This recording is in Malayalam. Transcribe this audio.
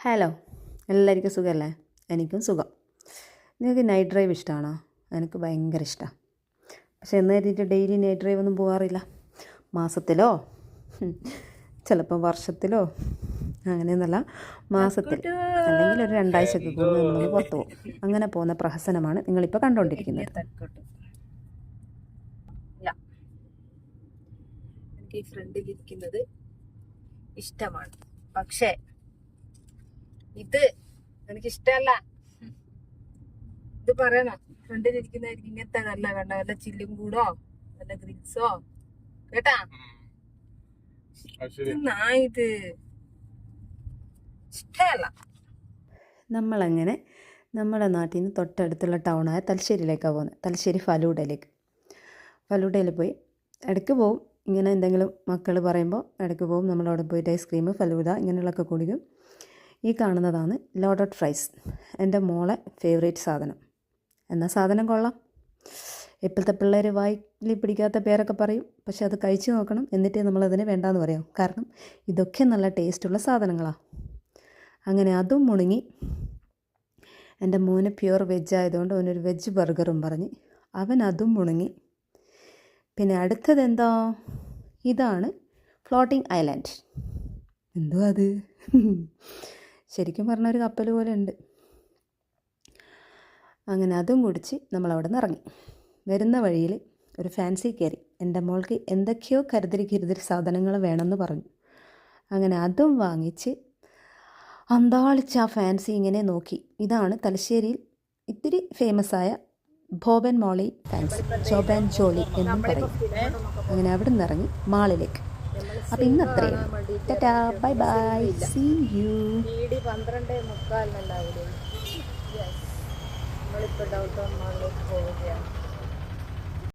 ഹലോ, എല്ലാവർക്കും സുഖമല്ലേ? എനിക്കും സുഖം. നിങ്ങൾക്ക് നൈറ്റ് ഡ്രൈവ് ഇഷ്ടമാണോ? എനിക്ക് ഭയങ്കര ഇഷ്ടമാണ്. പക്ഷെ എന്ന് കരുതിയിട്ട് ഡെയിലി നൈറ്റ് ഡ്രൈവ് ഒന്നും പോകാറില്ല. മാസത്തിലോ ചിലപ്പോൾ വർഷത്തിലോ അങ്ങനെയൊന്നല്ല, മാസത്തിൽ അല്ലെങ്കിൽ ഒരു 2 ആഴ്ചക്ക് കൂടുതൽ നമ്മളൊന്ന് പുറത്ത് പോകും. അങ്ങനെ പോകുന്ന പ്രഹസനമാണ് നിങ്ങളിപ്പോൾ കണ്ടുകൊണ്ടിരിക്കുന്നത്. എനിക്ക് ഈ ഫ്രണ്ടിലിരിക്കുന്നത് ഇഷ്ടമാണ്, പക്ഷേ ഇത് എനിക്കിഷ്ടമല്ല. ഇത് പറയണം, ഫ്രണ്ടിലിരിക്കുന്നതായിരിക്കും ഇങ്ങനത്തെ നല്ല വേണ്ട, വല്ല ചില്ലും കൂടോ വല്ല ഗ്രിൽസോ കേട്ടാ. ഇത് ഇഷ്ടമല്ല. നമ്മളങ്ങനെ നമ്മുടെ നാട്ടിൽ നിന്ന് തൊട്ടടുത്തുള്ള ടൗണായ തലശ്ശേരിയിലേക്കാണ് പോകുന്നത്. തലശ്ശേരി ഫലൂഡയിൽ പോയി ഇടയ്ക്ക് പോവും. ഇങ്ങനെ എന്തെങ്കിലും മക്കൾ പറയുമ്പോൾ ഇടയ്ക്ക് പോവും. നമ്മളവിടെ പോയിട്ട് ഐസ്ക്രീം, ഫലൂദ ഇങ്ങനെയുള്ളതൊക്കെ കുടിക്കും. ഈ കാണുന്നതാണ് ലോഡഡ് ഫ്രൈസ്, എൻ്റെ മോളെ ഫേവറേറ്റ് സാധനം. എന്നാൽ സാധനം കൊള്ളാം. ഇപ്പോഴത്തെ പിള്ളേർ വായിൽ പിടിക്കാത്ത പേരൊക്കെ പറയും, പക്ഷെ അത് കഴിച്ച് നോക്കണം, എന്നിട്ടേ നമ്മളതിന് വേണ്ടാന്ന് പറയാം. കാരണം ഇതൊക്കെ നല്ല ടേസ്റ്റുള്ള സാധനങ്ങളാണ്. അങ്ങനെ അതും മുണങ്ങി. എൻ്റെ മോന് പ്യുവർ വെജ് ആയതുകൊണ്ട് അവനൊരു വെജ് ബർഗറും പറഞ്ഞ് അവൻ അതും മുണങ്ങി. പിന്നെ അടുത്തത് എന്താ? ഇതാണ് ഫ്ലോട്ടിംഗ് ഐലാൻഡ്. എന്തോ അത് ശരിക്കും പറഞ്ഞ ഒരു കപ്പൽ പോലെ ഉണ്ട്. അങ്ങനെ അതും കുടിച്ച് നമ്മളവിടെ നിന്ന് ഇറങ്ങി. വരുന്ന വഴിയിൽ ഒരു ഫാൻസി കയറി. എൻ്റെ മോൾക്ക് എന്തൊക്കെയോ കരുതിരി സാധനങ്ങൾ വേണമെന്ന് പറഞ്ഞു. അങ്ങനെ അതും വാങ്ങിച്ച് അന്താളിച്ച് ആ ഫാൻസി ഇങ്ങനെ നോക്കി. ഇതാണ് തലശ്ശേരിയിൽ ഇത്തിരി ഫേമസ് ആയ ബോബൻ മോളി ഫാൻസി, ജോബാൻ ജോളി എന്നും പറയും. അങ്ങനെ അവിടെ നിന്ന് ഇറങ്ങി മാളിലേക്ക്. അപ്പം ഇന്ന് അത്രയും. Tata, bye bye, see you. 12:45 നമ്മളിപ്പോൾ ഡൗൺ ടൗൺ മാളിലേക്ക് പോവുകയാണ്.